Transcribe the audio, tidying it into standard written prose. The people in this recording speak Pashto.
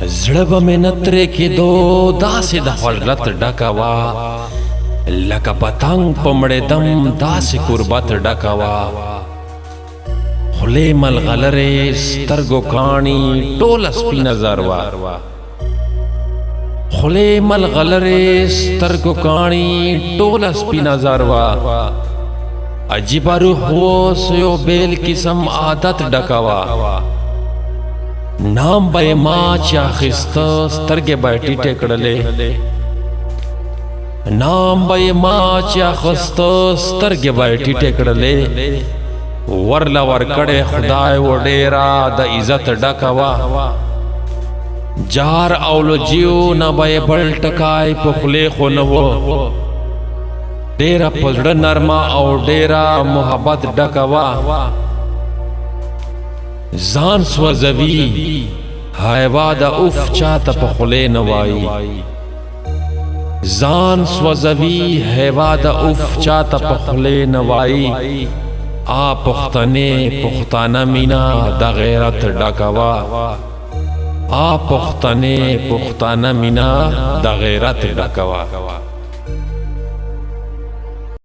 زړه به مې نه ترې کېدو داسې د خجلت ډکه وه لکه پتنګ په مړېدم داسې قربت ډکه وه خولې ملغلرې سترګو کاڼي ټوله سپینه زر وه خولې ملغلرې سترګو کاڼي ټوله سپینه زر وه عجیبه روح اوس یو بیل قسم عادت ډکه وه نام به ما چې اخیسته سترګې به یې ټیټې کړلې نام به ما چې اخیسته سترګې به یې ټیټې کړلې ورله ورکړې خدای و ډېره د عزت ډکه وه جار او لجیو نه به یې بل ټکای په خولې خو نه و ډېره په زړه نرمه او ډېره محبت ډکه وه ځان سوځوي حیوا د اوف چاته په خولې نه وایي ځان سوځوي حیوا د اوف چاته په خولې نه وایي پښتنې پښتانه مینا د غیرت ډکه وه پښتنې پښتانه مینا د غیرت ډکه وه